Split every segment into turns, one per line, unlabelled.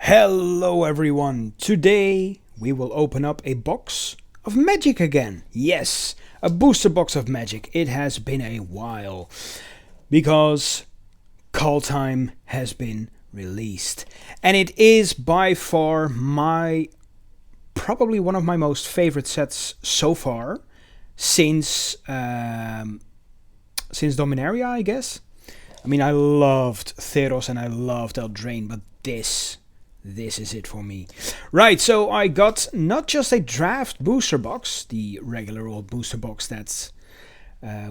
Hello everyone! Today we will open up a box of magic again. Yes, a booster box of magic. It has been a while because Kaldheim has been released. And it is by far probably one of my most favorite sets so far since Dominaria, I guess. I mean, I loved Theros and I loved Eldraine, but this is it for me. Right, so I got not just a draft booster box, the regular old booster box that's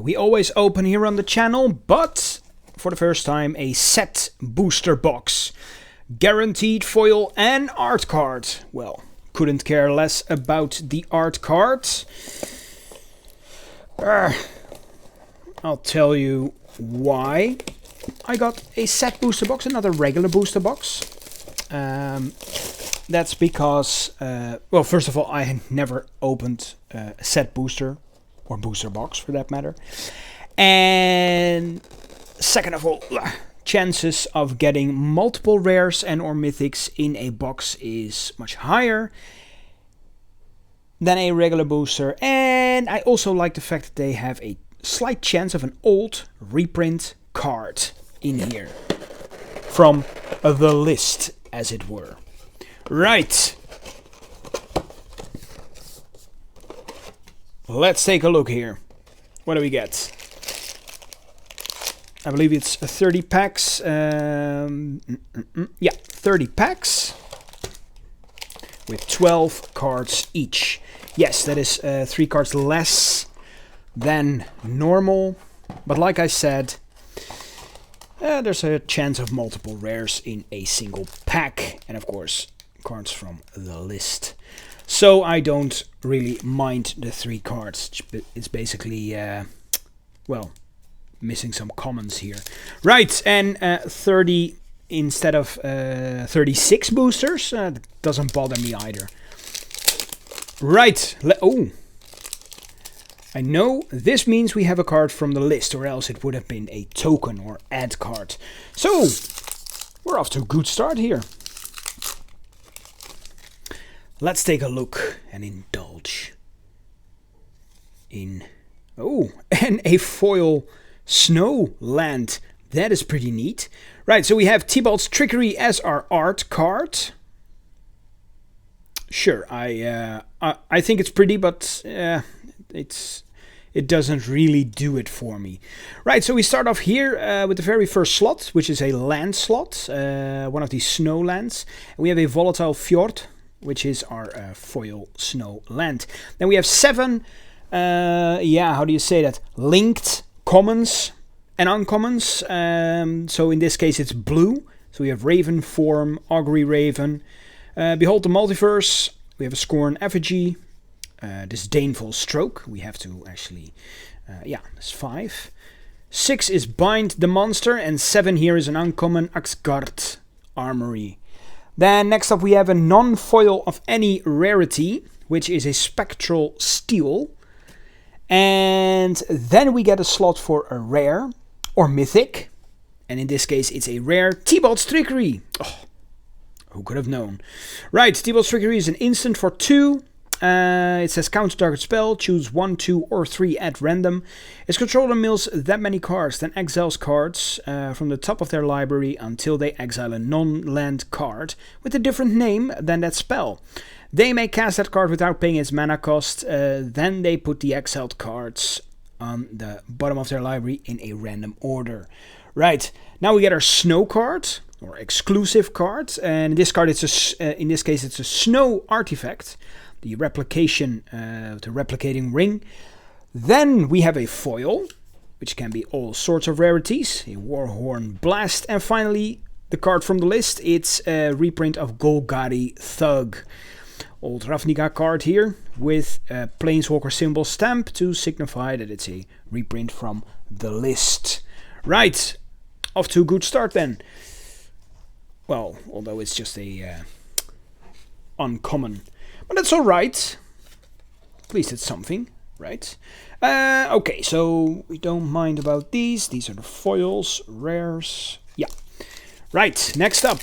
we always open here on the channel, but for the first time a set booster box. Guaranteed foil and art card. Well, couldn't care less about the art card. I'll tell you why I got a set booster box and not a regular booster box. That's because, well, first of all, I never opened a set booster, or booster box for that matter. And second of all, chances of getting multiple rares and or mythics in a box is much higher than a regular booster. And I also like the fact that they have a slight chance of an old reprint card in here from the list, as it were. Right. Let's take a look here. What do we get? I believe it's 30 packs. Yeah, 30 packs with 12 cards each. Yes, that is 3 cards less than normal. But like I said, there's a chance of multiple rares in a single pack. And of course, cards from the list. So I don't really mind the 3 cards. It's basically, well, missing some commons here. Right, and 30 instead of 36 boosters. Doesn't bother me either. Right, oh. I know this means we have a card from the list, or else it would have been a token or ad card. So, we're off to a good start here. Let's take a look and indulge in... Oh, and a foil snow land. That is pretty neat. Right, so we have Tybalt's Trickery as our art card. Sure, I think it's pretty, but it doesn't really do it for me. Right, so we start off here with the very first slot, which is a land slot, one of these snow lands. And we have a Volatile Fjord, which is our foil snow land. Then we have 7, how do you say that? Linked commons and uncommons. So in this case it's blue. So we have Raven Form, Augury Raven, Behold the Multiverse, we have a Scorn Effigy, Disdainful Stroke, we have to actually, that's 5. 6 is Bind the Monster, and 7 here is an uncommon Axgard Armory. Then next up we have a non-foil of any rarity, which is a Spectral Steel. And then we get a slot for a rare or mythic. And in this case it's a rare Tybalt's Trickery. Oh, who could have known? Right, Tybalt's Trickery is an instant for 2. It says counter target spell, choose 1, 2 or 3 at random. Its controller mills that many cards, then exiles cards from the top of their library until they exile a non-land card with a different name than that spell. They may cast that card without paying its mana cost, then they put the exiled cards on the bottom of their library in a random order. Right, now we get our snow card, or exclusive card, and this card, in this case it's a snow artifact. The replicating ring. Then we have a foil, which can be all sorts of rarities, a Warhorn Blast, and finally the card from the list, it's a reprint of Golgari Thug. Old Ravnica card here with a Planeswalker symbol stamp to signify that it's a reprint from the list. Right, off to a good start then. Well, although it's just a uncommon. But that's alright. At least it's something, right? Okay, so we don't mind about these. These are the foils, rares. Yeah. Right, next up.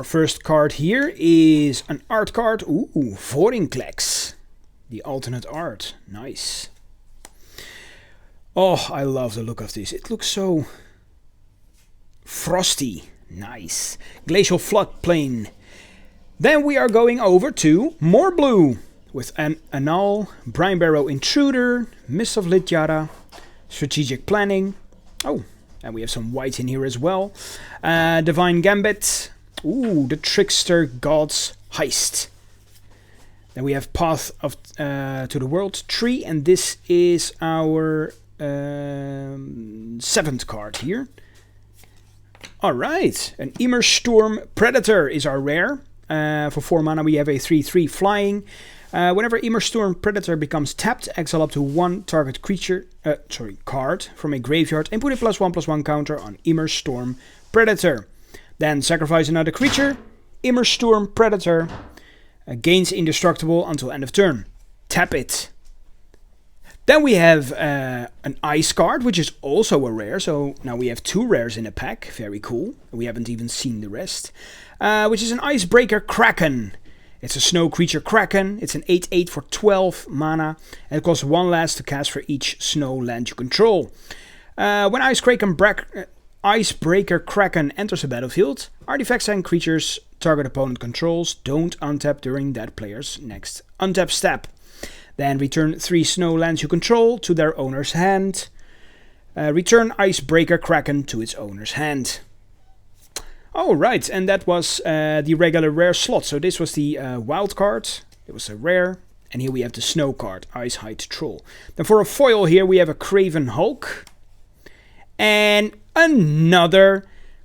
Our first card here is an art card. Ooh, Vorinklex. The alternate art. Nice. Oh, I love the look of this. It looks so frosty. Nice. Glacial Floodplain. Then we are going over to more blue with an Anal, Brine Barrow Intruder, Mist of Lidyara, Strategic Planning. Oh, and we have some white in here as well. Divine Gambit. Ooh, the Trickster God's Heist. Then we have Path of to the World Tree, and this is our 7th card here. Alright, an Immersturm Predator is our rare. For 4 mana we have a 3/3 flying. Whenever Immersturm Predator becomes tapped, exile up to 1 target card from a graveyard and put a +1/+1 counter on Immersturm Predator. Then sacrifice another creature. Immersturm Predator gains indestructible until end of turn. Tap it. Then we have an ice card, which is also a rare. So now we have 2 rares in a pack. Very cool. We haven't even seen the rest. Which is an Icebreaker Kraken. It's a snow creature Kraken. It's an 8/8 for 12 mana. And it costs 1 less to cast for each snow land you control. When Icebreaker Kraken enters the battlefield, artifacts and creatures target opponent controls don't untap during that player's next untap step. Then return 3 snow lands you control to their owner's hand. Return Icebreaker Kraken to its owner's hand. Oh, right, and that was the regular rare slot. So this was the wild card. It was a rare. And here we have the snow card, Icehide Troll. Then for a foil here we have a Craven Hulk. And another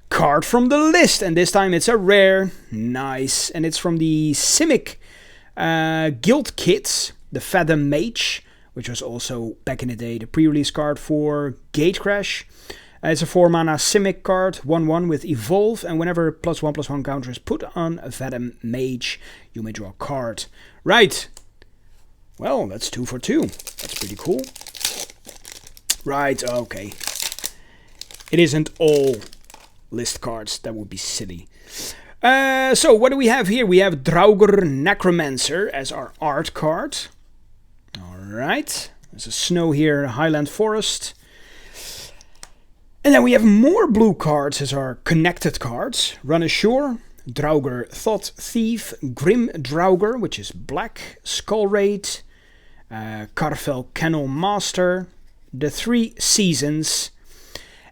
card from the list. And this time it's a rare. Nice. And it's from the Simic Guild Kits. The Fathom Mage, which was also back in the day the pre-release card for Gatecrash. It's a 4 mana Simic card, 1/1 with Evolve, and whenever +1/+1 counter is put on a Fathom Mage, you may draw a card. Right. Well, that's 2 for 2. That's pretty cool. Right, okay. It isn't all list cards. That would be silly. So what do we have here? We have Draugr Necromancer as our art card. Alright. There's a snow here, Highland Forest. And then we have more blue cards as our connected cards. Run Ashore, Draugr Thought Thief, Grim Draugr, which is black, Skull Raid, Karfel Kennel Master, The 3 Seasons,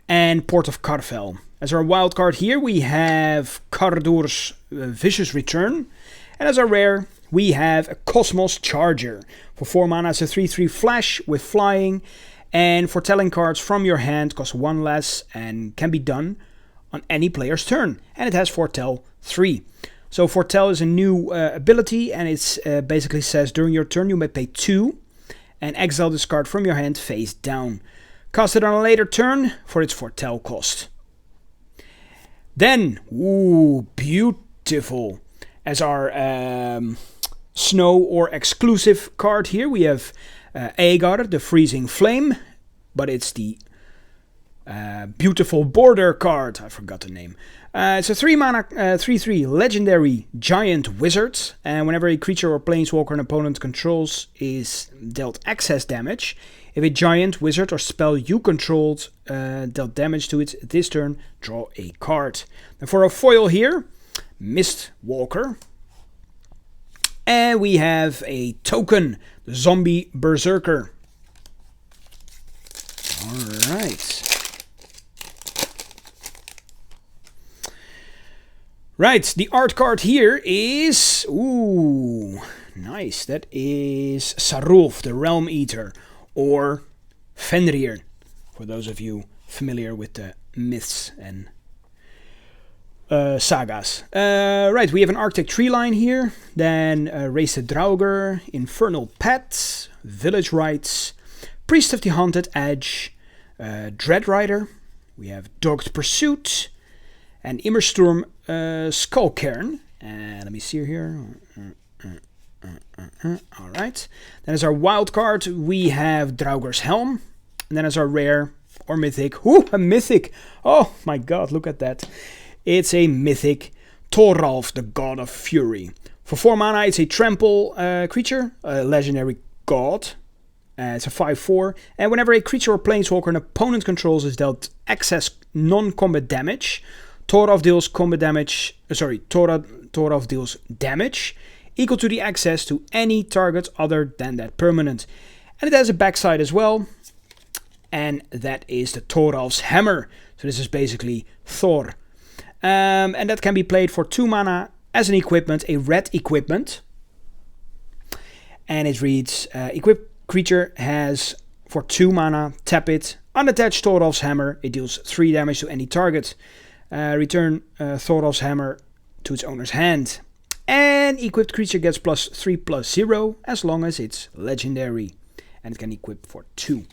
and Port of Karfel. As our wild card here, we have Kardur's Vicious Return. And as our rare, we have a Cosmos Charger. For 4 mana, it's a 3/3 flash with flying. And foretelling cards from your hand cost 1 less and can be done on any player's turn. And it has Foretell 3. So Foretell is a new ability, and it basically says during your turn you may pay 2 and exile this card from your hand face down. Cast it on a later turn for its Foretell cost. Then, ooh, beautiful. As our snow or exclusive card here, we have Aegar, the Freezing Flame, but it's the beautiful border card. I forgot the name. It's a 3 mana 3/3 legendary giant wizard, and whenever a creature or planeswalker an opponent controls is dealt excess damage, if a giant wizard or spell you controlled dealt damage to it this turn, draw a card. And for a foil here, Mistwalker. And we have a token, the Zombie Berserker. Alright. Right, the art card here is... Ooh, nice. That is Sarulf, the Realm Eater. Or Fenrir, for those of you familiar with the myths and sagas. Right, we have an Arctic tree line here. Then Race the Draugr, Infernal Pet, Village Rites, Priest of the Haunted Edge, Dread Rider. We have Dogged Pursuit, and Immersturm Skullcairn. And let me see here. Alright. Then as our wild card, we have Draugr's Helm. And then as our rare or mythic. Ooh, a mythic! Oh my god, look at that. It's a mythic Thoralf, the God of Fury. For 4 mana, it's a trample creature, a legendary god. It's a 5/4, and whenever a creature or planeswalker an opponent controls is dealt excess non-combat damage, Thoralf deals Thoralf deals damage equal to the access to any target other than that permanent. And it has a backside as well, and that is the Thoralf's Hammer. So this is basically Thor. And that can be played for 2 mana as an equipment, a red equipment. And it reads, equipped creature has for 2 mana, tap it, unattached Thoralf's Hammer, it deals 3 damage to any target. Return Thoralf's Hammer to its owner's hand. And equipped creature gets +3/+0 as long as it's legendary. And it can equip for 2.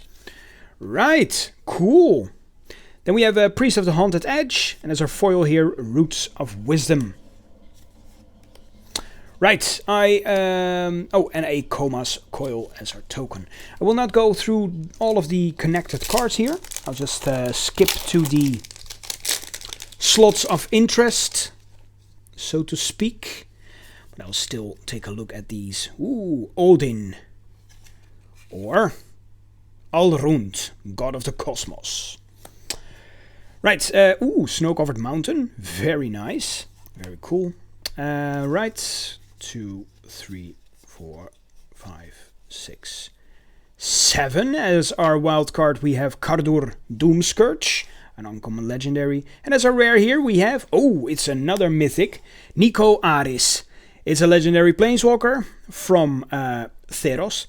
Right, cool. Then we have a Priest of the Haunted Edge, and as our foil here, Roots of Wisdom. Right, and a Coma's Coil as our token. I will not go through all of the connected cards here. I'll just skip to the slots of interest, so to speak. But I'll still take a look at these. Ooh, Odin. Or Alrund, God of the Cosmos. Right, Snow-Covered Mountain. Very nice. Very cool. Right, 2, 3, 4, 5, 6, 7. As our wild card, we have Kardur Doomscourge, an uncommon legendary. And as a rare here, we have, it's another mythic, Nico Aris. It's a legendary planeswalker from Theros.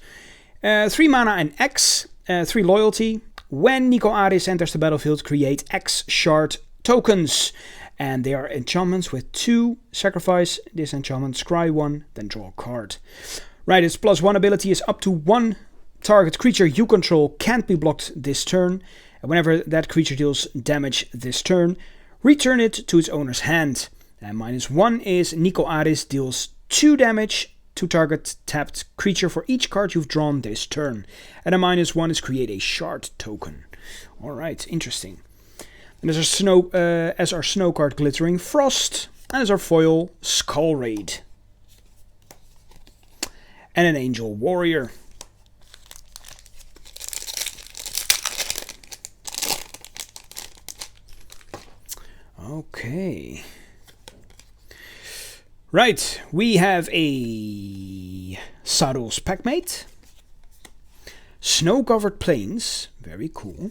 3 mana and X, 3 loyalty. When Nico Aris enters the battlefield, create X shard tokens. And they are enchantments with 2. Sacrifice this enchantment, scry 1, then draw a card. Right, its +1 ability is up to 1 target creature you control can't be blocked this turn. And whenever that creature deals damage this turn, return it to its owner's hand. And -1 is Nico Aris deals 2 damage to target tapped creature for each card you've drawn this turn. And a -1 is create a shard token. Alright, interesting. And as our snow card, Glittering Frost. And as our foil, Skull Raid. And an Angel Warrior. Okay. Right, we have a Sarul's Packmate. Snow-covered plains, very cool.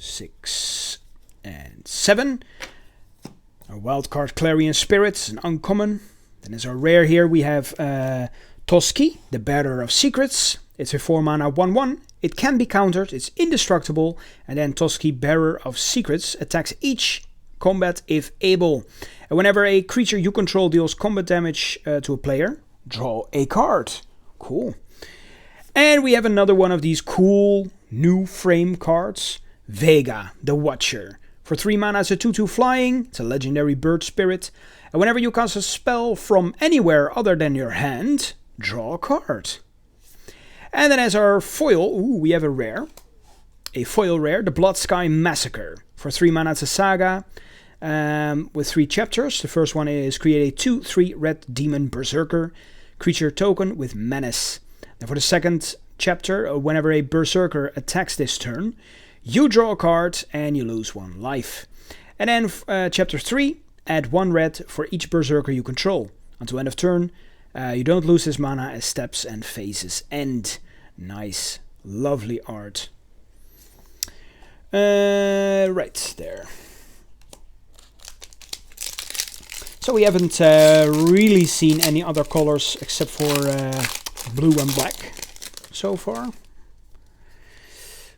6 and 7. Our wildcard Clarion Spirits, an uncommon. Then as our rare here we have Toski, the Bearer of Secrets. It's a 4 mana 1/1. It can be countered, it's indestructible. And then Toski, Bearer of Secrets, attacks each combat if able. And whenever a creature you control deals combat damage to a player, draw a card. Cool. And we have another one of these cool new frame cards. Vega, the Watcher. For 3 mana, it's a 2/2 flying. It's a legendary bird spirit. And whenever you cast a spell from anywhere other than your hand, draw a card. And then as our foil, we have a rare. A foil rare, the Blood Sky Massacre. For 3 mana, it's a saga with 3 chapters. The first one is create a 2/3 red demon berserker creature token with menace. Now for the second chapter, whenever a berserker attacks this turn, you draw a card and you lose 1 life. And then chapter 3, add 1 red for each berserker you control. Until end of turn, you don't lose this mana as steps and phases end. Nice, lovely art. Right there. So we haven't really seen any other colors except for blue and black so far.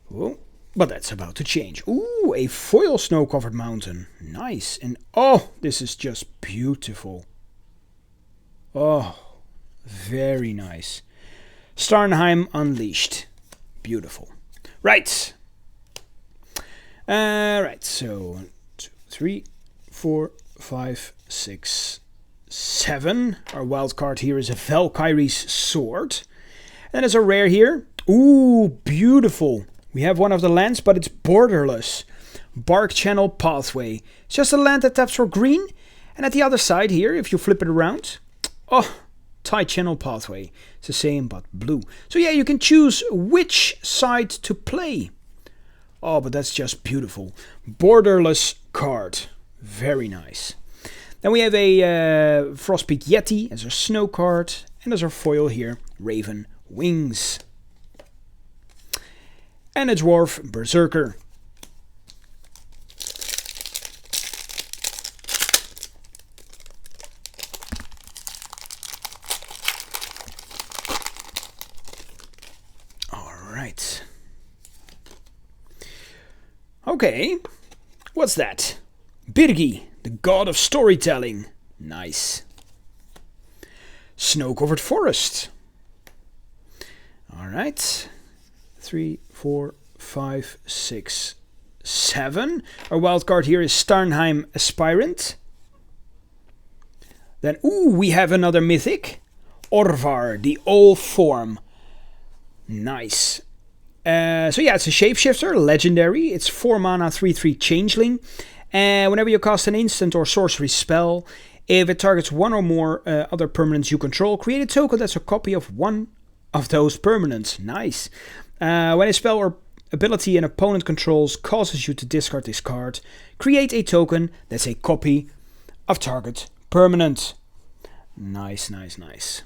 Whoa. But that's about to change. Ooh, a foil snow-covered mountain. Nice. And this is just beautiful. Oh, very nice. Starnheim Unleashed. Beautiful. Right. Right, so 1, 2, 3, 4, 5, 6, 7. Our wild card here is a Valkyrie's Sword. And there's a rare here. Ooh, beautiful. We have one of the lands, but it's borderless. Bark Channel Pathway. It's just a land that taps for green. And at the other side here, if you flip it around, oh, Tide Channel Pathway. It's the same but blue. So yeah, you can choose which side to play. Oh, but that's just beautiful. Borderless card. Very nice. Then we have a Frostpeak Yeti as our snow card. And as our foil here, Raven Wings. And a Dwarf Berserker. Alright. Okay. What's that? Birgi, the god of storytelling. Nice. Snow-covered forest. Alright. 3, 4, 5, 6, 7. Our wild card here is Kaldheim Aspirant. Then, we have another mythic. Orvar, the All Form. Nice. So yeah, it's a shapeshifter, legendary. It's 4 mana, 3/3 changeling. And whenever you cast an instant or sorcery spell, if it targets one or more other permanents you control, create a token that's a copy of one of those permanents. Nice. When a spell or ability an opponent controls causes you to discard this card, create a token that's a copy of target permanent. Nice, nice, nice.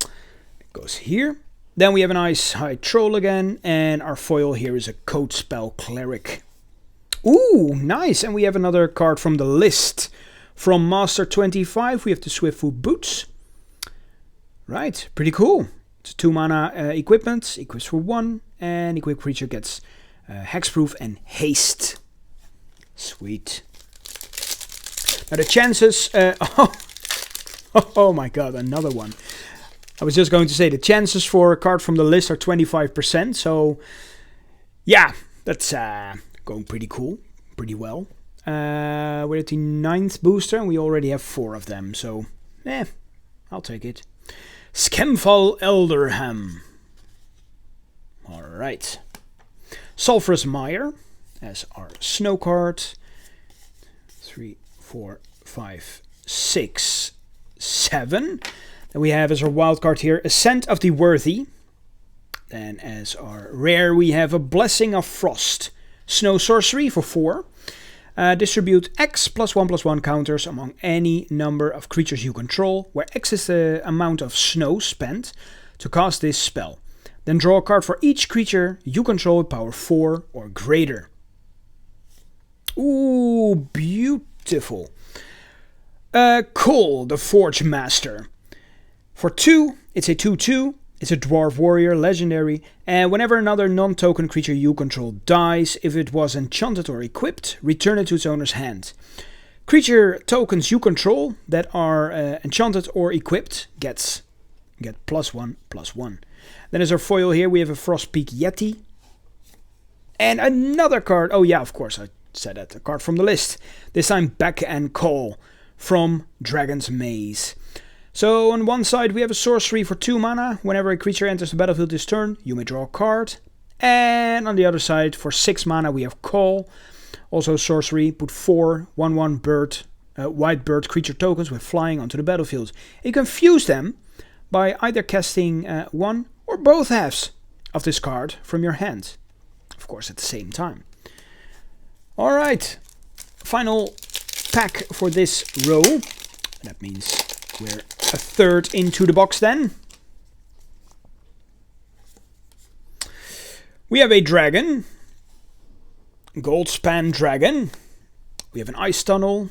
It goes here. Then we have an Ice High Troll again, and our foil here is a Code Spell Cleric. Ooh, nice. And we have another card from the list. From Master 25, we have the Swiftfoot Boots. Right, pretty cool. It's a 2 mana equipment, equips for 1, and equipped creature gets hexproof and haste. Sweet. Now the chances... oh my god, another one. I was just going to say the chances for a card from the list are 25%, so yeah, that's going pretty cool, pretty well. We're at the 9th booster and we already have 4 of them, so I'll take it. Skemfall Elderham. Alright. Sulphurous Mire as our snow card. 3, 4, 5, 6, 7. Then we have as our wild card here, Ascent of the Worthy. Then as our rare we have a Blessing of Frost. Snow sorcery for 4. Distribute X +1/+1 counters among any number of creatures you control, where X is the amount of snow spent to cast this spell. Then draw a card for each creature you control with power 4 or greater. Ooh, beautiful. Cole, the Forge Master. For 2, it's a 2/2. It's a Dwarf Warrior, legendary, and whenever another non-token creature you control dies, if it was enchanted or equipped, return it to its owner's hand. Creature tokens you control that are enchanted or equipped get +1/+1. Then as our foil here, we have a Frostpeak Yeti. And another card, oh yeah, of course, I said that, a card from the list. This time Beck and Call from Dragon's Maze. So on one side we have a sorcery for 2 mana. Whenever a creature enters the battlefield this turn, you may draw a card. And on the other side, for 6 mana we have Call. Also sorcery, put 4 1/1 bird, white bird creature tokens with flying onto the battlefield. You can fuse them by either casting one or both halves of this card from your hand. Of course at the same time. Alright, final pack for this row. That means we're a third into the box then. We have a dragon. Goldspan Dragon. We have an Ice Tunnel.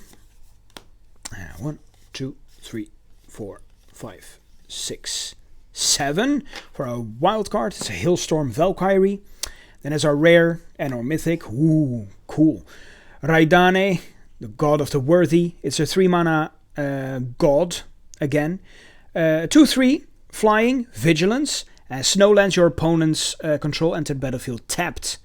1, 2, 3, 4, 5, 6, 7. For our wild card, it's a Hailstorm Valkyrie. Then as our rare and our mythic. Ooh, cool. Raidane, the God of the Worthy. It's a 3 mana god. Again, 2/3, flying, vigilance. Snow lands your opponent's control enter the battlefield tapped.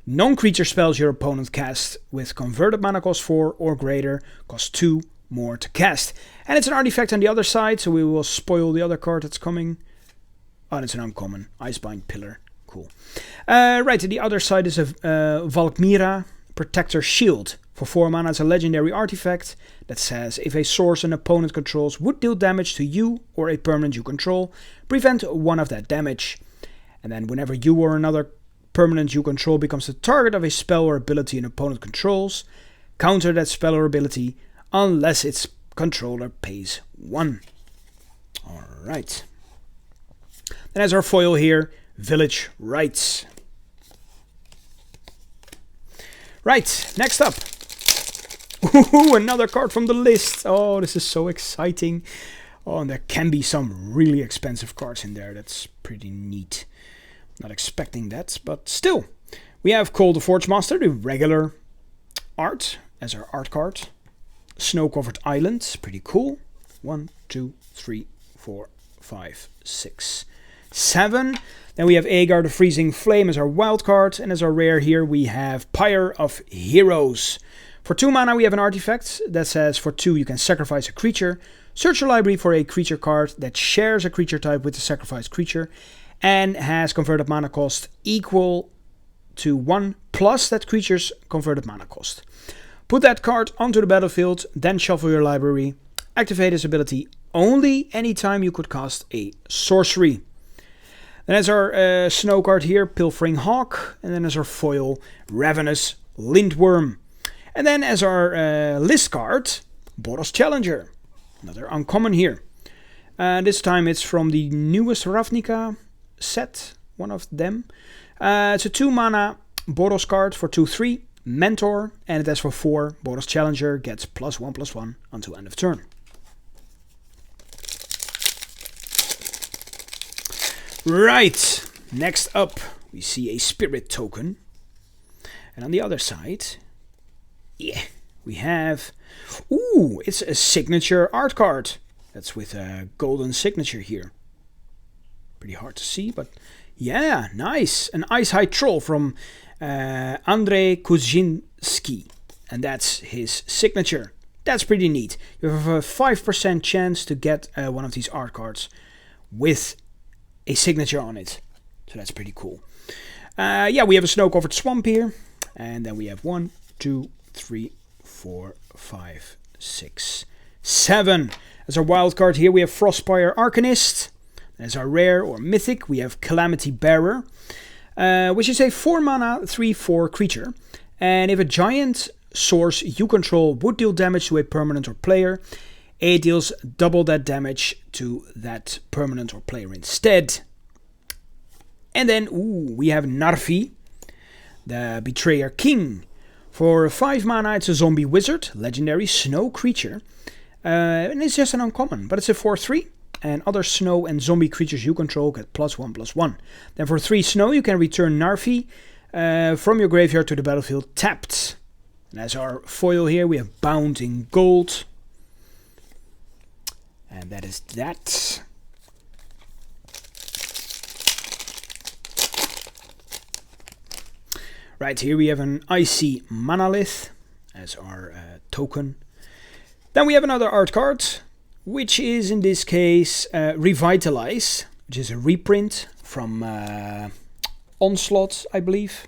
Non-creature spells your opponent cast with converted mana cost 4 or greater cost 2 more to cast. And it's an artifact on the other side, so we will spoil the other card that's coming. Oh, it's an uncommon. Icebind Pillar. Cool. Right, the other side is a Valkmira, Protector Shield. For 4 mana, it's a legendary artifact that says if a source an opponent controls would deal damage to you or a permanent you control, prevent 1 of that damage. And then whenever you or another permanent you control becomes the target of a spell or ability an opponent controls, counter that spell or ability unless its controller pays 1. Alright. Then as our foil here, Village Rites. Right, next up. Ooh, another card from the list. Oh, this is so exciting. Oh, and there can be some really expensive cards in there. That's pretty neat. Not expecting that, but still. We have Cold the Forge Master, the regular art as our art card. Snow-covered island, pretty cool. 1, 2, 3, 4, 5, 6, 7. Then we have Aegar the Freezing Flame as our wild card. And as our rare here, we have Pyre of Heroes. For 2 mana, we have an artifact that says for 2 you can sacrifice a creature. Search your library for a creature card that shares a creature type with the sacrificed creature and has converted mana cost equal to 1 plus that creature's converted mana cost. Put that card onto the battlefield, then shuffle your library. Activate this ability only anytime you could cast a sorcery. Then as our snow card here, Pilfering Hawk. And then as our foil, Ravenous Lindworm. And then as our list card, Boros Challenger. Another uncommon here. This time it's from the newest Ravnica set, one of them. It's a 2 mana Boros card for 2/3, Mentor, and it has for 4. Boros Challenger gets +1/+1 until end of turn. Right, next up we see a Spirit token. And on the other side, yeah, we have, ooh, it's a signature art card. That's with a golden signature here. Pretty hard to see, but yeah, nice. An Ice High Troll from Andrzej Kuzinski. And that's his signature. That's pretty neat. You have a 5% chance to get one of these art cards with a signature on it. So that's pretty cool. Yeah, we have a snow-covered swamp here. And then we have 1, 2, 3, 4, 5, 6, 7. As our wild card here, we have Frostspire Arcanist. As our rare or mythic, we have Calamity Bearer, which is a 4 mana 3/4 creature. And if a giant source you control would deal damage to a permanent or player, it deals double that damage to that permanent or player instead. And then, we have Narfi, the Betrayer King. For 5 mana, it's a zombie wizard, legendary snow creature. And it's just an uncommon, but it's a 4/3. And other snow and zombie creatures you control get +1/+1. Then for 3 snow, you can return Narfi from your graveyard to the battlefield tapped. And as our foil here, we have Bound in Gold. And that is that. Right, here we have an Icy Monolith as our token. Then we have another art card, which is in this case Revitalize, which is a reprint from Onslaught, I believe.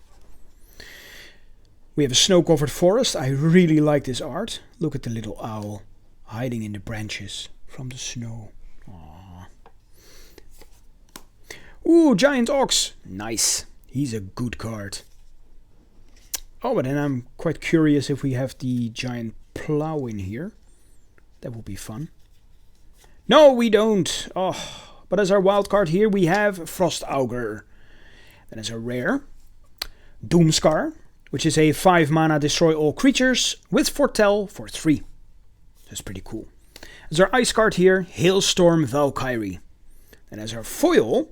We have a snow-covered forest. I really like this art. Look at the little owl hiding in the branches from the snow. Aww. Ooh, Giant Ox. Nice. He's a good card. Oh, but then I'm quite curious if we have the Giant Plow in here. That would be fun. No, we don't. Oh, but as our wild card here, we have Frost Augur. Then as a rare, Doomscar, which is a 5 mana destroy all creatures with Foretell for 3. That's pretty cool. As our ice card here, Hailstorm Valkyrie. And as our foil,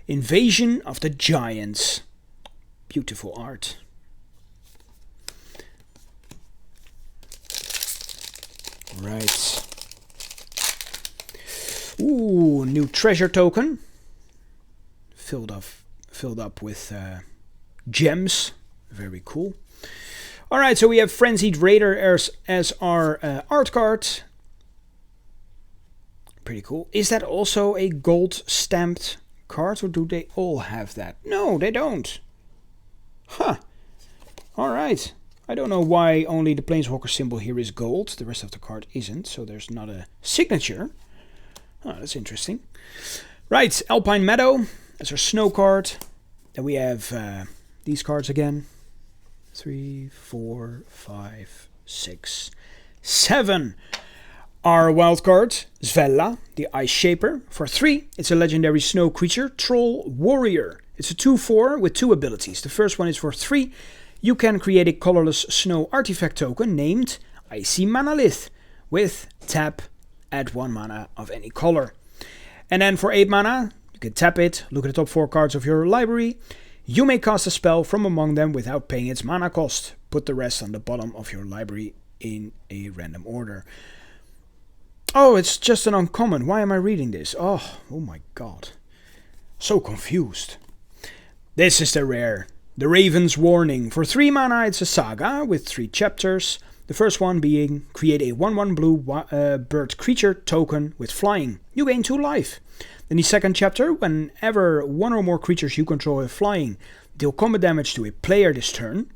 Invasion of the Giants. Beautiful art. Right. Ooh, new treasure token. Filled up with gems. Very cool. Alright, so we have Frenzied Raider as our art card. Pretty cool. Is that also a gold stamped card, or do they all have that? No, they don't. Huh. Alright. I don't know why only the Planeswalker symbol here is gold. The rest of the card isn't, so there's not a signature. Oh, that's interesting. Right, Alpine Meadow as our snow card. Then we have these cards again. 3, 4, 5, 6, 7. Our wild card, Svella, the Ice Shaper. For 3, it's a legendary snow creature, Troll Warrior. It's a 2/4 with 2 abilities. The first one is for 3. You can create a colorless snow artifact token named Icy Manalith with tap, add 1 mana of any color. And then for 8 mana, you can tap it, look at the top 4 cards of your library. You may cast a spell from among them without paying its mana cost. Put the rest on the bottom of your library in a random order. Oh, it's just an uncommon. Why am I reading this? Oh my god. So confused. This is the rare. The Raven's Warning. For 3 mana, it's a saga with 3 chapters. The first one being create a 1/1 blue bird creature token with flying. You gain 2 life. Then the second chapter, whenever 1 or more creatures you control are flying deal combat damage to a player this turn,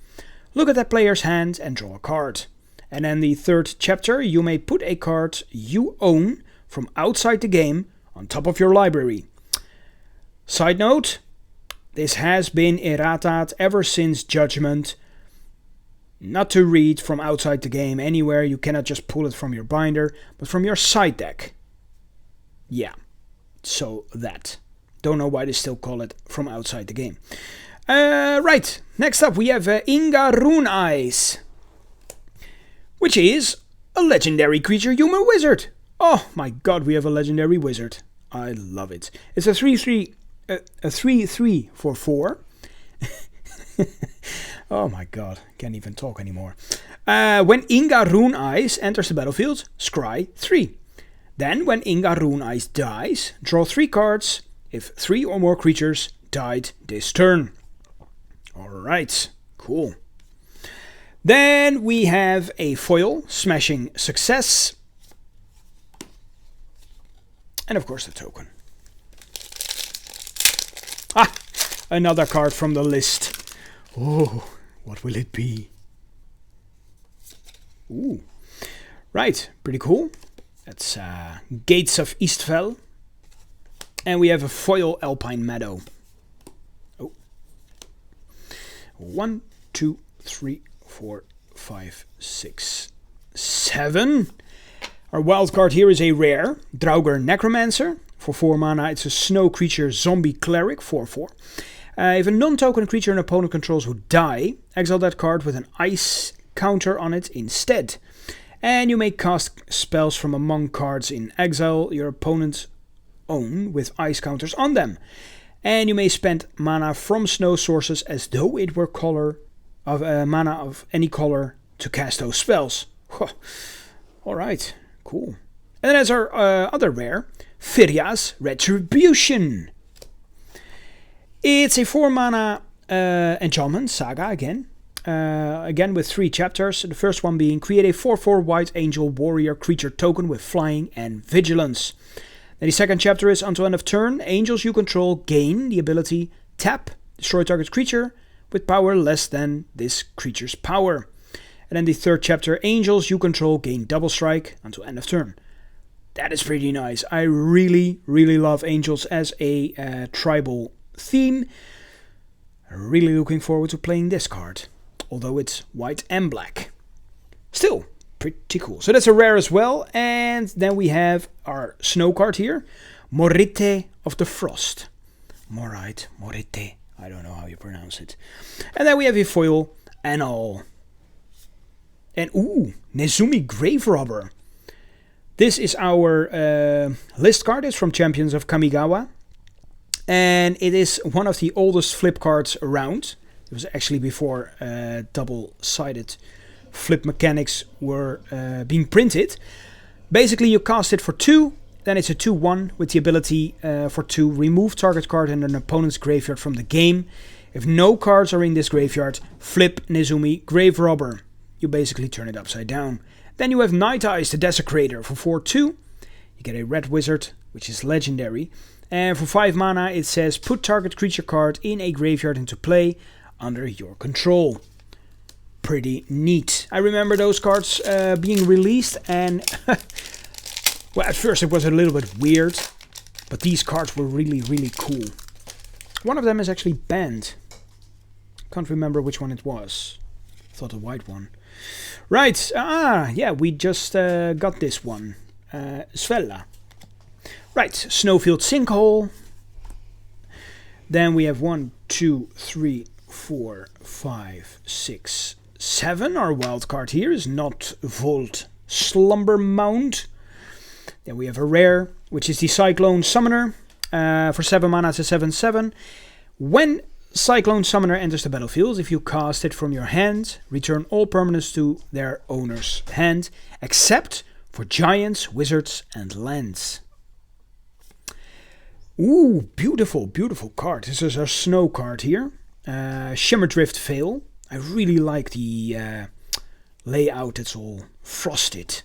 look at that player's hand and draw a card. And then the third chapter, you may put a card you own from outside the game on top of your library. Side note, this has been errataed ever since Judgment. Not to read from outside the game anywhere, you cannot just pull it from your binder, but from your side deck. Yeah, so that. Don't know why they still call it from outside the game. Right, next up we have Inga Rune Eyes, which is a legendary creature human wizard. Oh my god, we have a legendary wizard. I love it. It's a 3/3 for 4. Oh my god, can't even talk anymore. When Inga Rune Eyes enters the battlefield, scry 3. Then when Inga Rune Eyes dies, draw 3 cards if 3 or more creatures died this turn. Alright, cool. Then we have a foil, Smashing Success. And of course the token. Ah, another card from the list. Oh, what will it be? Ooh, right, pretty cool. That's Gates of Eastfell. And we have a foil Alpine Meadow. Oh. 1, 2, 3, 4, 5, 6, 7. Our wild card here is a rare, Draugr Necromancer. For 4 mana, it's a snow creature zombie cleric, 4/4. If a non-token creature an opponent controls would die, exile that card with an ice counter on it instead. And you may cast spells from among cards in exile your opponent's own with ice counters on them. And you may spend mana from snow sources as though it were mana of any color to cast those spells. Alright, cool. And then as our other rare, Firia's Retribution. It's a 4 mana enchantment, saga again. Again with 3 chapters. The first one being create a 4/4 white angel warrior creature token with flying and vigilance. Then the second chapter is until end of turn, angels you control gain the ability tap, destroy target creature with power less than this creature's power. And then the third chapter, angels you control gain double strike until end of turn. That is pretty nice. I really, really love angels as a tribal theme. Really looking forward to playing this card, although it's white and black. Still pretty cool. So that's a rare as well. And then we have our snow card here, Morite of the Frost. Morite. I don't know how you pronounce it. And then we have a foil Anal. And ooh, Nezumi Grave Robber. This is our list card. It's from Champions of Kamigawa. And it is one of the oldest flip cards around. It was actually before double-sided flip mechanics were being printed. Basically, you cast it for 2. Then it's a 2/1 with the ability for 2. Remove target card in an opponent's graveyard from the game. If no cards are in this graveyard, flip Nezumi Grave Robber. You basically turn it upside down. Then you have Night Eyes, the Desecrator, for 4/2. You get a red wizard, which is legendary. And for 5 mana, it says put target creature card in a graveyard into play under your control. pretty neat. I remember those cards being released, and well, at first it was a little bit weird, but these cards were really, really cool. One of them is actually banned. Can't remember which one it was. Thought a white one. Right, yeah, we just got this one. Svella. Right, Snowfield Sinkhole. Then we have 1, 2, 3, 4, 5, 6, 7. Our wild card here is Not Volt Slumber Mound. Then we have a rare, which is the Cyclone Summoner. For 7 mana, it's a 7/7. When Cyclone Summoner enters the battlefield, if you cast it from your hand, return all permanents to their owner's hand, except for giants, wizards, and lands. Ooh, beautiful, beautiful card. This is our snow card here. Shimmerdrift Veil. I really like the layout. It's all frosted.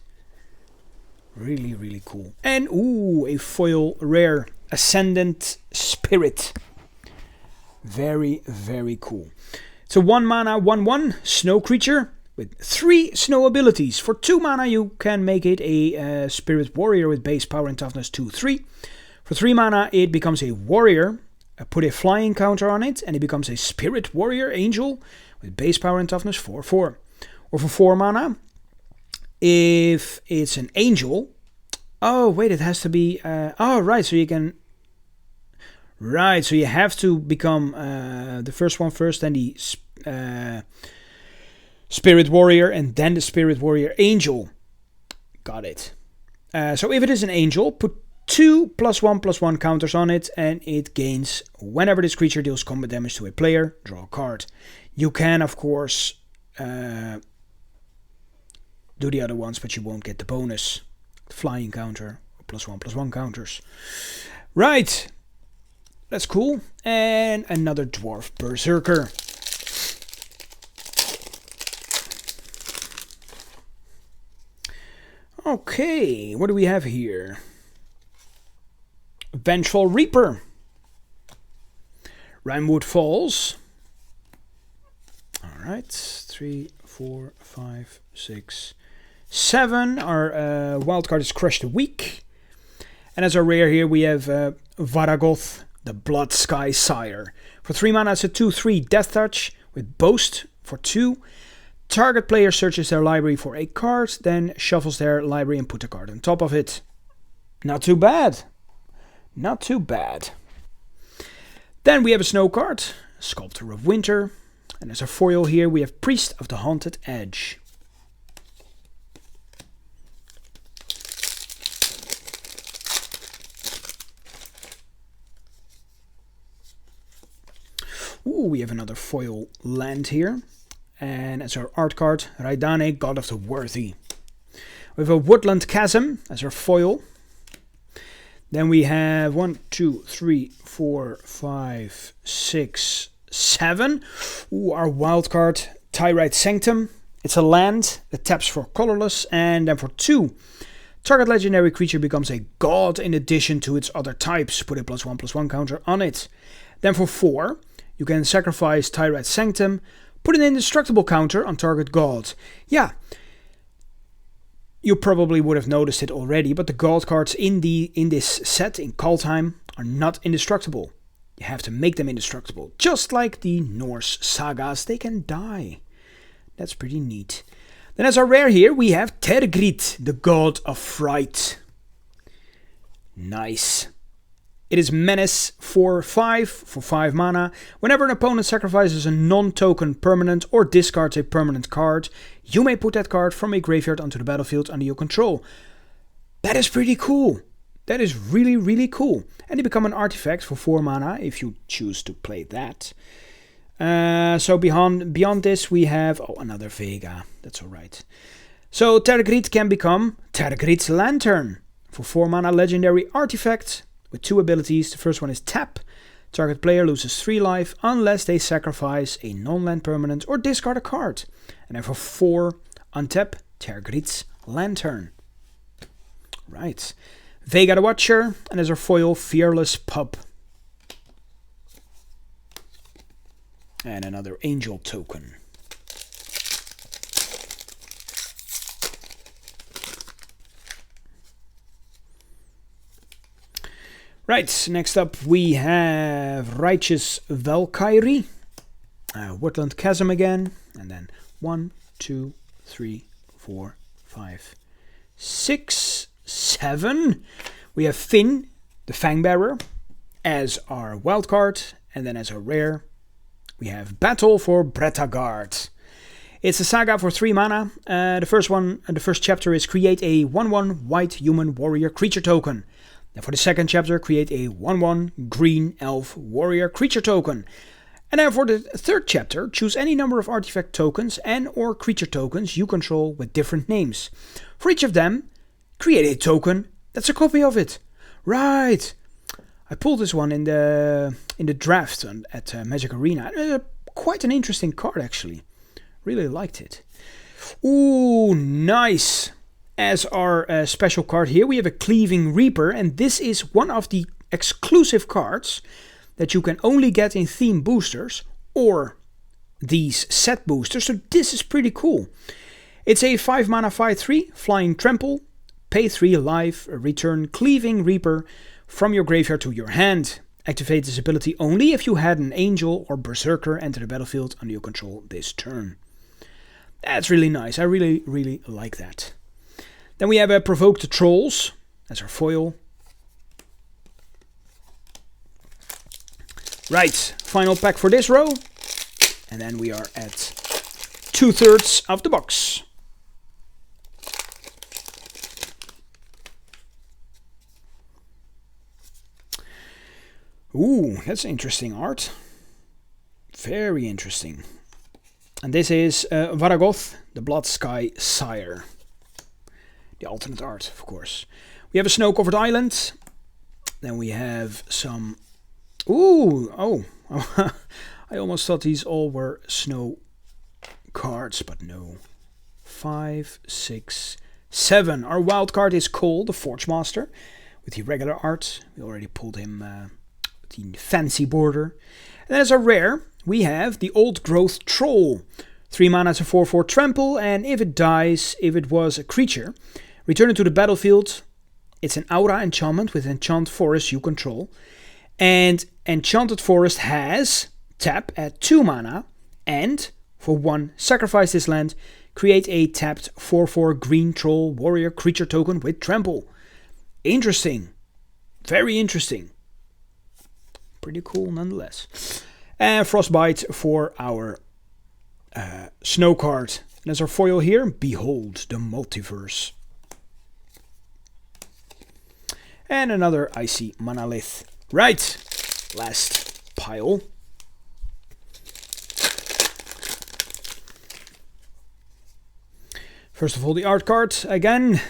Really, really cool. And, ooh, a foil rare. Ascendant Spirit. Very, very cool. It's a 1 mana, 1/1 snow creature with 3 snow abilities. For 2 mana, you can make it a Spirit Warrior with base power and toughness 2/3. For 3 mana, it becomes a warrior. Put a flying counter on it, and it becomes a Spirit Warrior Angel with base power and toughness 4/4. Or for 4 mana, if it's an angel. Oh, wait, it has to be. Oh, right, so you can. Right, so you have to become the first one first, then the Spirit Warrior, and then the Spirit Warrior Angel. Got it. So if it is an angel, put 2 +1/+1 counters on it, and it gains whenever this creature deals combat damage to a player, draw a card. You can, of course, do the other ones, but you won't get the bonus. Flying counter, +1/+1 counters. Right. That's cool. And another Dwarf Berserker. Okay, what do we have here? Vengeful Reaper. Rimewood Falls. Alright, 3, 4, 5, 6, 7. Our wildcard is Crush the Weak. And as our rare here, we have Varagoth, the Blood Sky Sire. For 3 mana, it's a 2/3 Death Touch with Boast for 2. Target player searches their library for a card, then shuffles their library and put a card on top of it. Not too bad. Not too bad. Then we have a snow card, Sculptor of Winter. And as a foil here, we have Priest of the Haunted Edge. Ooh, we have another foil land here. And as our art card, Raidane, God of the Worthy. We have a Woodland Chasm as our foil. Then we have 1, 2, 3, 4, 5, 6, 7. Ooh, our wild card, Tyrite Sanctum. It's a land that taps for colorless, and then for 2. Target legendary creature becomes a god in addition to its other types. Put a +1/+1 counter on it. Then for 4, you can sacrifice Tyrite Sanctum, put an indestructible counter on target god. Yeah, you probably would have noticed it already, but the god cards in this set, in Kaldheim, are not indestructible. You have to make them indestructible. Just like the Norse sagas, they can die. That's pretty neat. Then as our rare here, we have Tergrit, the God of Fright. Nice. It is Menace for 5 for 5 mana. Whenever an opponent sacrifices a non-token permanent or discards a permanent card, you may put that card from a graveyard onto the battlefield under your control. That is pretty cool. That is really, really cool. And they become an artifact for 4 mana if you choose to play that. So beyond this we have another Vega. That's alright. So Tergrit can become Tergrit's Lantern for 4 mana legendary artifact with 2 abilities. The first one is tap. Target player loses 3 life unless they sacrifice a non-land permanent or discard a card. And then for 4, untap Tergrit's Lantern. Right. Vega the Watcher, and as our foil, Fearless Pup. And another Angel token. Right, next up we have Righteous Valkyrie, Woodland Chasm again, and then 1, 2, 3, 4, 5, 6, 7. We have Finn, the Fangbearer, as our wildcard, and then as our rare, we have Battle for Bretagard. It's a saga for 3 mana. The first chapter is create a 1/1 white human warrior creature token. Now for the second chapter, create a 1/1 green elf warrior creature token. And then for the third chapter, choose any number of artifact tokens and or creature tokens you control with different names. For each of them, create a token that's a copy of it. Right. I pulled this one in the draft at Magic Arena. Quite an interesting card actually. Really liked it. Ooh, nice. As our special card here, we have a Cleaving Reaper, and this is one of the exclusive cards that you can only get in theme boosters or these set boosters, so this is pretty cool. It's a 5 mana 5/3 flying trample, pay 3 life, return Cleaving Reaper from your graveyard to your hand. Activate this ability only if you had an Angel or Berserker enter the battlefield under your control this turn. That's really nice, I really, really like that. Then we have a Provoke the Trolls as our foil. Right, final pack for this row. And then we are at 2/3 of the box. Ooh, that's interesting art. Very interesting. And this is Varagoth, the Blood Sky Sire. The alternate art, of course. We have a snow-covered island. Then we have some... Ooh, oh. I almost thought these all were snow cards, but no. 5, 6, 7. Our wild card is Cole, the Forge Master, with the regular art. We already pulled him the fancy border. And then as a rare, we have the Old Growth Troll. 3 mana as a 4/4 trample, and if it dies, if it was a creature, return it to the battlefield. It's an aura enchantment with Enchant Forest you control. And Enchanted Forest has tap at 2 mana, and for 1, sacrifice this land, create a tapped 4/4 green troll warrior creature token with trample. Interesting. Very interesting. Pretty cool nonetheless. And Frostbite for our snow card. And as our foil here, Behold the Multiverse. And another Icy Monolith. Right, last pile. First of all, the art card again,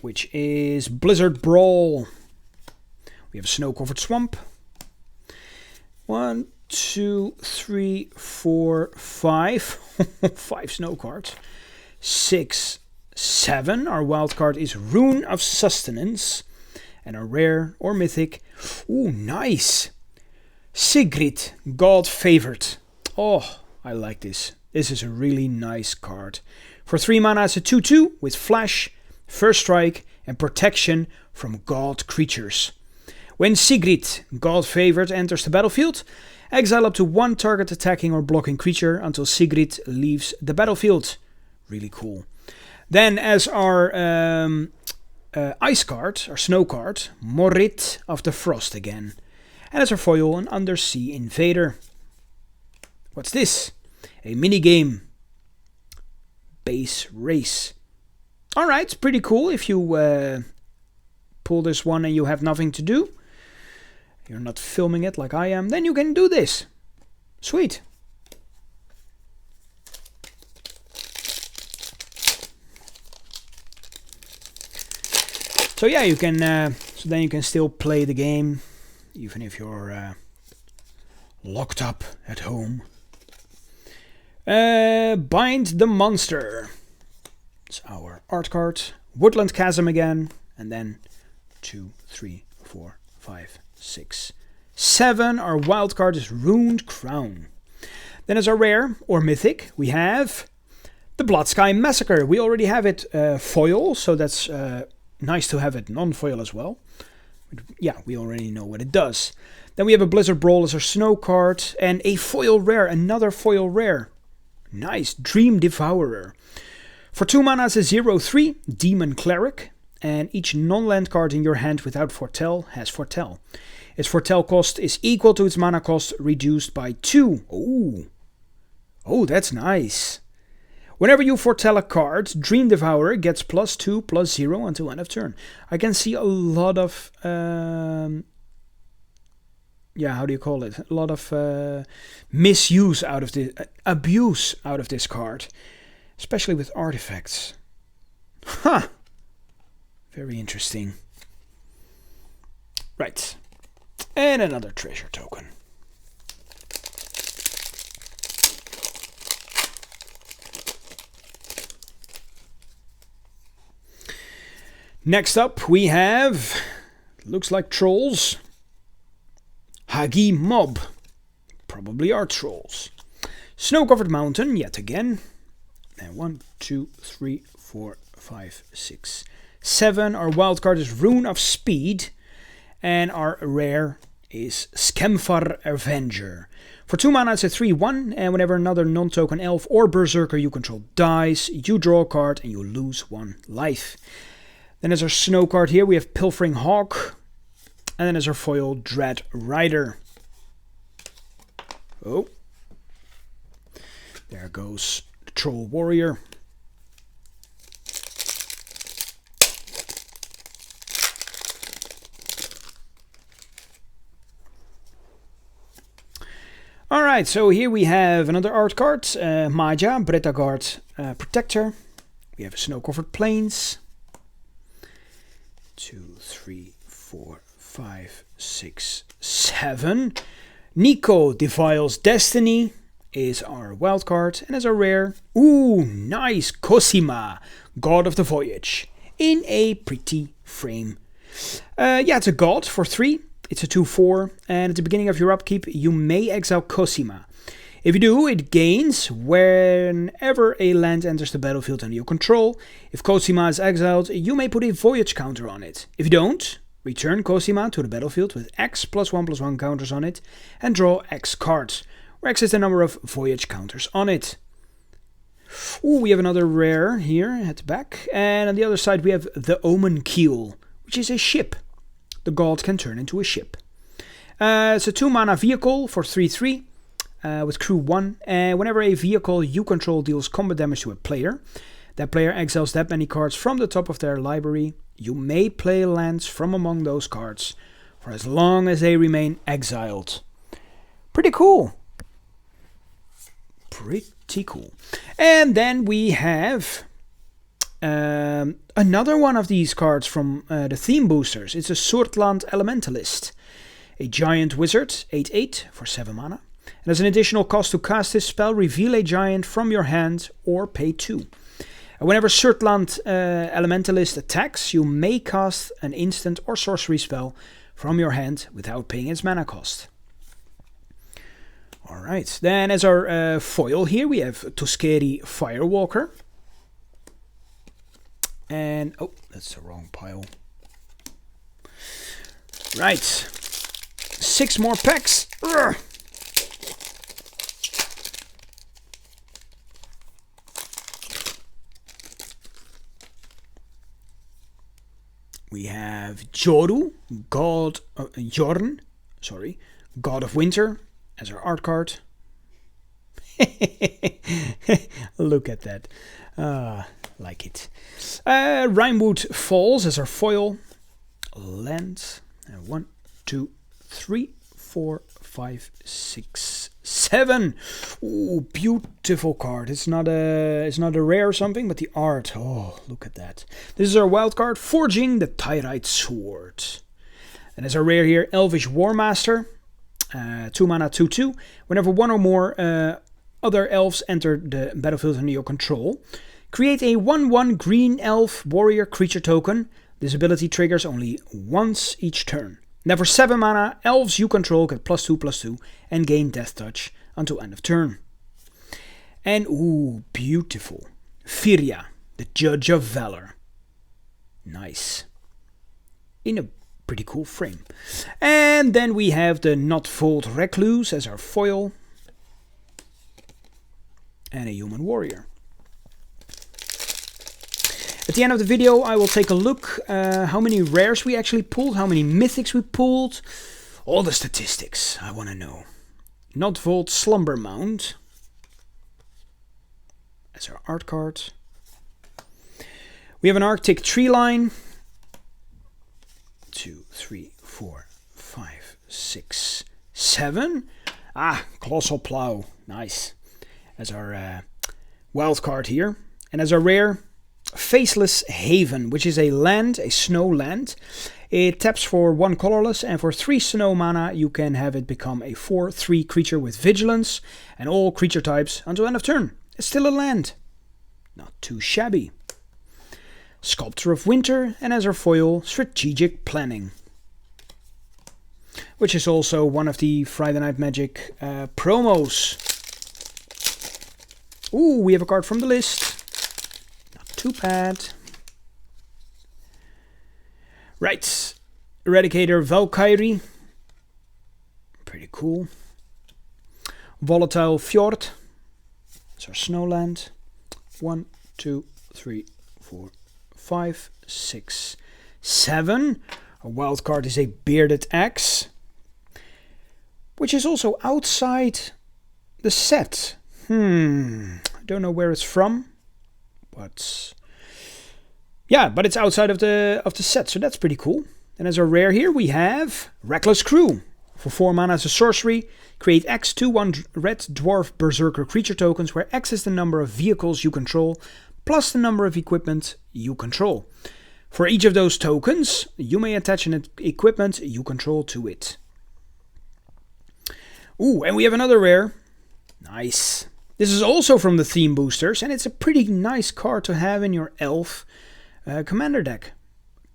which is Blizzard Brawl. We have a snow-covered swamp. 1, 2, 3, 4, 5. 5 snow cards. 6, 7. Our wild card is Rune of Sustenance. And our rare or mythic. Ooh, nice. Sigrid, God Favored. Oh, I like this. This is a really nice card. For 3 mana, it's a 2/2 with flash, first strike, and protection from god creatures. When Sigrid, God Favored, enters the battlefield, exile up to 1 target attacking or blocking creature until Sigrid leaves the battlefield. Really cool. Then as our ice card, our snow card, Morit of the Frost again. And as our foil, an Undersea Invader. What's this? A minigame. Base Race. Alright, pretty cool if you pull this one and you have nothing to do. You're not filming it like I am, then you can do this. Sweet. So yeah, you can. So then you can still play the game, even if you're locked up at home. Bind the Monster. It's our art card. Woodland Chasm again, and then 2, 3, 4, 5, 6, 7. Our wild card is Ruined Crown. Then as our rare or mythic, we have the Blood Sky Massacre. We already have it foil, so that's nice to have it non-foil as well. Yeah, we already know what it does. Then we have a Blizzard Brawl as our snow card, and a foil rare, another foil rare. Nice, Dream Devourer. For 2 mana, it's a 0/3 Demon Cleric, and each non-land card in your hand without Foretell has Foretell. Its Foretell cost is equal to its mana cost, reduced by 2. Oh, that's nice. Whenever you foretell a card, Dream Devourer gets +2/+0 until end of turn. I can see a lot of, how do you call it? A lot of misuse out of this, abuse out of this card, especially with artifacts. Huh. Very interesting. Right. And another treasure token. Next up we have, looks like trolls. Hagi Mob. Probably are trolls. Snow-covered mountain, yet again. And 1, 2, 3, 4, 5, 6, 7. Our wild card is Rune of Speed. And our rare is Skemfar Avenger. For 2 mana, it's a 3/1, and whenever another non-token elf or berserker you control dies, you draw a card and you lose 1 life. Then as our snow card here, we have Pilfering Hawk, and then as our foil, Dread Rider. Oh, there goes the Troll Warrior. Alright, so here we have another art card, Maja, Bretagard, Protector. We have Snow-Covered Plains. 2, 3, 4, 5, 6, 7. Nico Defiles Destiny is our wild card, and as our rare, ooh, nice, Cosima, God of the Voyage, in a pretty frame. It's a god for 3. It's a 2/4, and at the beginning of your upkeep, you may exile Cosima. If you do, it gains whenever a land enters the battlefield under your control. If Cosima is exiled, you may put a Voyage counter on it. If you don't, return Cosima to the battlefield with X +1/+1 counters on it, and draw X cards, where X is the number of Voyage counters on it. Ooh, we have another rare here at the back, and on the other side we have the Omen Keel, which is a ship. The god can turn into a ship. It's a 2 mana vehicle for 3/3 with crew 1. And whenever a vehicle you control deals combat damage to a player, that player exiles that many cards from the top of their library. You may play lands from among those cards for as long as they remain exiled. Pretty cool. Pretty cool. And then we have another one of these cards from the theme boosters. It's a Surtland Elementalist, a giant wizard, 8/8 for 7 mana. And as an additional cost to cast this spell, reveal a giant from your hand or pay 2. And whenever Surtland Elementalist attacks, you may cast an instant or sorcery spell from your hand without paying its mana cost. Alright, then as our foil here, we have Tuskeri Firewalker. And, oh, that's the wrong pile. Right. 6 more packs. Urgh. We have Jorn, God of Winter, as our art card. Look at that. Like it. Rimewood Falls as our foil. Land. 1, 2, 3, 4, 5, 6, 7. Ooh, beautiful card. It's not a rare or something, but the art. Oh, look at that. This is our wild card, Forging the Tyrite Sword. And as our rare here, Elvish Warmaster. 2 mana, 2/2. Whenever one or more other elves enter the battlefield under your control, create a 1/1 green elf warrior creature token. This ability triggers only once each turn. Now for 7 mana, elves you control get +2/+2 and gain Death Touch until end of turn. And ooh, beautiful. Firja, the Judge of Valor. Nice. In a Pretty cool frame. And then we have the Not Volt Recluse as our foil. And a Human Warrior. At the end of the video, I will take a look how many rares we actually pulled, how many mythics we pulled. All the statistics I want to know. Not Volt Slumber Mound. That's our art card. We have an Arctic Tree Line. 2, 3, 4, 5, 6, 7. Colossal Plow. Nice. As our wild card here. And as our rare, Faceless Haven, which is a land, a snow land. It taps for 1 colorless, and for 3 snow mana you can have it become a 4/3 creature with vigilance and all creature types until end of turn. It's still a land. Not too shabby. Sculptor of Winter, and as our foil, Strategic Planning. Which is also one of the Friday Night Magic promos. Ooh, we have a card from the list. Not too bad. Right. Eradicator Valkyrie. Pretty cool. Volatile Fjord. It's our snowland. 1, 2, 3, 4, 5, 6, 7. Our wild card is a Bearded Axe. Which is also outside the set. I don't know where it's from. But yeah, but it's outside of the set, so that's pretty cool. And as a rare here, we have Reckless Crew. For 4 mana as a sorcery, create X 2/1 red dwarf berserker creature tokens, where X is the number of vehicles you control, plus the number of equipment you control. For each of those tokens, you may attach an equipment you control to it. Ooh, and we have another rare. Nice. This is also from the theme boosters, and it's a pretty nice card to have in your elf commander deck.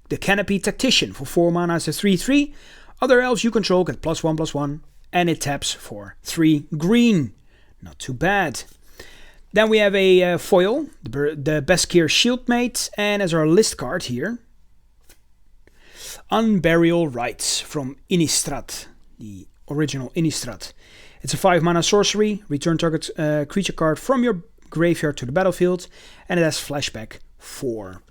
The Canopy Tactician. For 4 mana as a 3/3. Other elves you control get +1/+1, and it taps for 3 green. Not too bad. Then we have a foil, the Beskir Shieldmate, and as our list card here, Unburial Rites from Innistrad, the original Innistrad. It's a 5 mana sorcery, return target creature card from your graveyard to the battlefield, and it has flashback 4.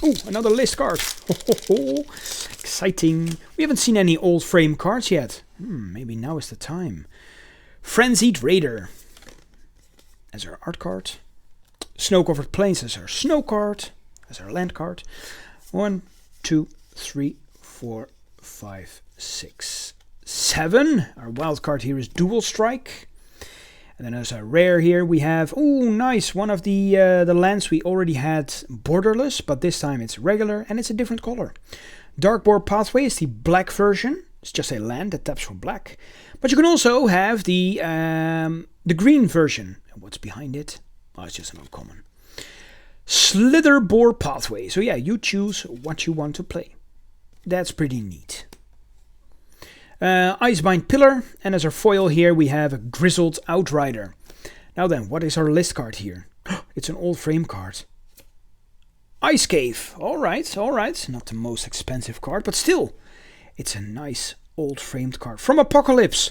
Ooh, another list card. Exciting. We haven't seen any old frame cards yet. Maybe now is the time. Frenzied Raider as our art card. Snow-covered Plains as our snow card. As our land card. 1, 2, 3, 4, 5, 6, 7. Our wild card here is Dual Strike. And then as a rare here we have, ooh, nice, one of the lands we already had borderless, but this time it's regular and it's a different color. Darkboard Pathway is the black version. It's just a land that taps for black. But you can also have the green version. And what's behind it? Oh, it's just an uncommon. Slitherboard Pathway. So yeah, you choose what you want to play. That's pretty neat. Icebind Pillar, and as our foil here we have a Grizzled Outrider. Now then, what is our list card here? It's an old frame card. Ice Cave. Alright. Not the most expensive card, but still. It's a nice old framed card from Apocalypse.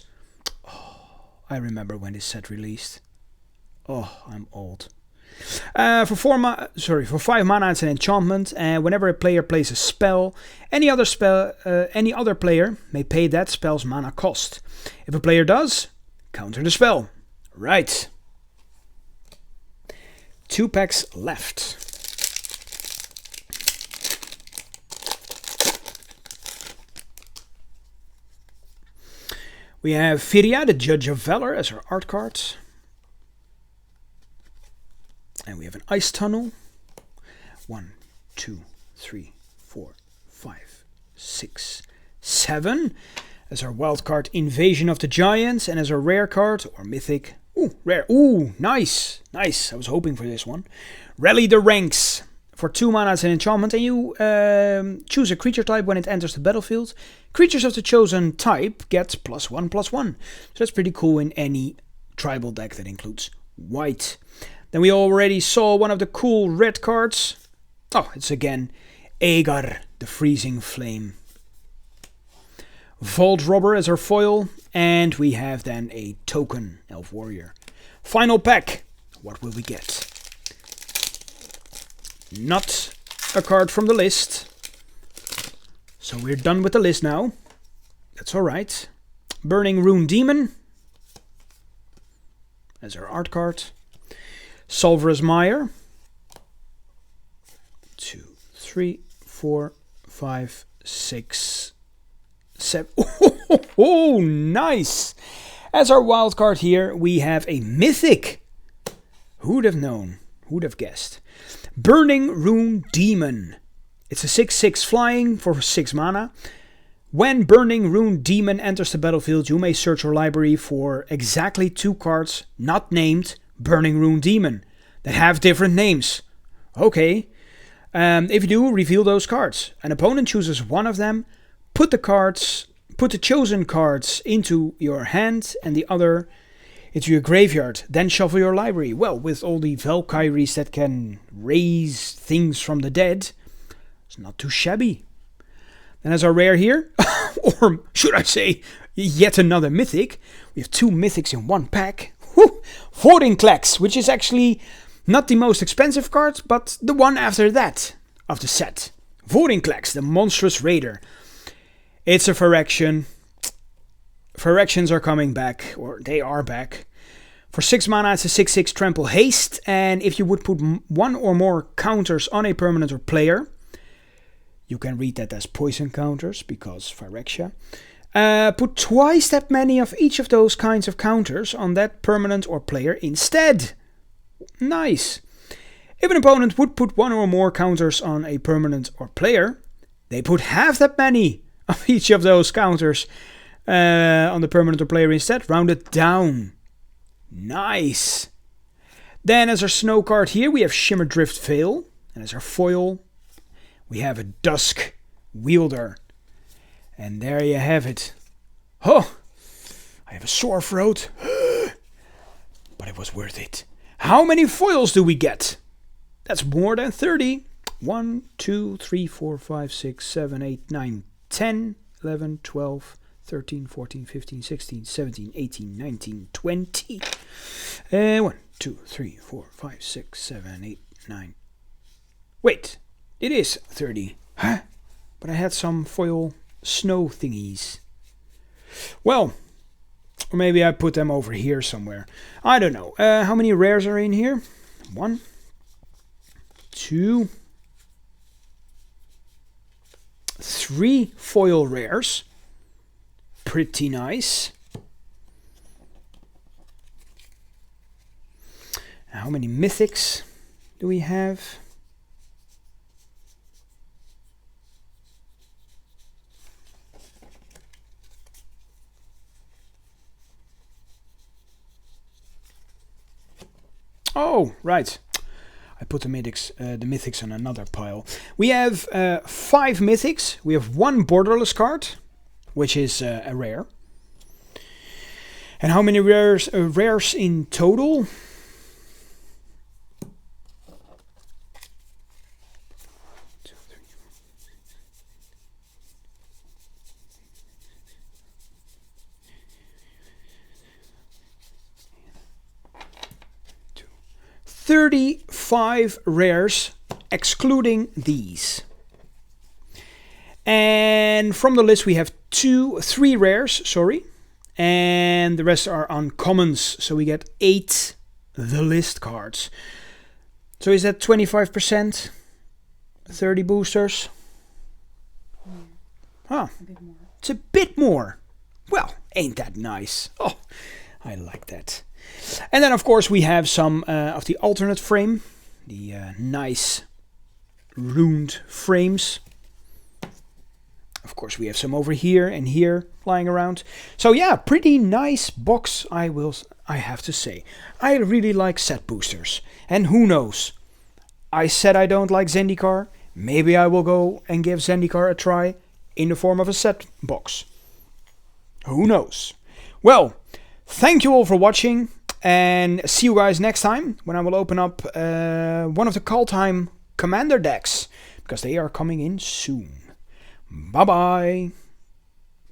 Oh, I remember when this set released. Oh, I'm old. For 5 mana it's an enchantment, and whenever a player plays a spell, any other player may pay that spell's mana cost. If a player does, counter the spell. Right. 2 packs left. We have Firia, the Judge of Valor, as our art card. And we have an Ice Tunnel. 1, 2, 3, 4, 5, 6, 7. As our wild card, Invasion of the Giants. And as our rare card, or mythic. Ooh, rare. Ooh, nice. Nice. I was hoping for this one. Rally the Ranks. For 2 mana as an enchantment. And you choose a creature type when it enters the battlefield. Creatures of the chosen type get +1/+1. So that's pretty cool in any tribal deck that includes white. Then we already saw one of the cool red cards. Oh, it's again Aegar, the Freezing Flame. Vault Robber as our foil, and we have then a token Elf Warrior. Final pack. What will we get? Not a card from the list. So we're done with the list now. That's alright. Burning Rune Demon as our art card. Sulfurous Mire. 2, 3, 4, 5, 6, 7. Oh, nice! As our wild card here, we have a Mythic. Who'd have known? Who'd have guessed? Burning Rune Demon. It's a 6/6 flying for 6 mana. When Burning Rune Demon enters the battlefield, you may search your library for exactly 2 cards not named Burning Rune Demon that have different names. Okay. If you do, reveal those cards. An opponent chooses one of them, put the chosen cards into your hand and the other into your graveyard. Then shuffle your library. Well, with all the Valkyries that can raise things from the dead, it's not too shabby. Then as our rare here, or should I say, yet another mythic. We have 2 mythics in one pack. Vorinclex, which is actually not the most expensive card, but the one after that of the set. Vorinclex, the Monstrous Raider. It's a Phyrexian. Phyrexians are coming back, or they are back. For 6 mana, it's a 6/6 trample haste, and if you would put 1 or more counters on a permanent or player, you can read that as poison counters, because Phyrexia. Put twice that many of each of those kinds of counters on that permanent or player instead. Nice. If an opponent would put 1 or more counters on a permanent or player, they put half that many of each of those counters on the permanent or player instead, rounded down. Nice. Then as our snow card here, we have Shimmerdrift Veil, and as our foil, we have a Dusk Wielder. And there you have it. Oh, I have a sore throat, but it was worth it. How many foils do we get? That's more than 30. 1, 2, 3, 4, 5, 6, 7, 8, 9, 10, 11, 12, 13, 14, 15, 16, 17, 18, 19, 20. 1, 2, 3, 4, 5, 6, 7, 8, 9. Wait, it is 30. Huh? But I had some foil snow thingies. Well, or maybe I put them over here somewhere. I don't know. How many rares are in here? 1, 2, 3 foil rares. Pretty nice. How many mythics do we have? Oh, right. I put the mythics on another pile. We have 5 mythics. We have 1 borderless card, which is a rare. And how many rares in total? Two. 35 rares, excluding these. And from the list we have 3 rares, and the rest are uncommons, so we get 8 the list cards. So is that 25%? 30 boosters? Huh.
A bit more.
It's a bit more. Well, ain't that nice? Oh, I like that. And then of course we have some of the alternate frame, the nice runed frames. Of course, we have some over here and here lying around. So yeah, pretty nice box, I have to say. I really like set boosters. And who knows? I said I don't like Zendikar. Maybe I will go and give Zendikar a try in the form of a set box. Who knows? Well, thank you all for watching. And see you guys next time when I will open up one of the Kaldheim commander decks, because they are coming in soon. Bye bye.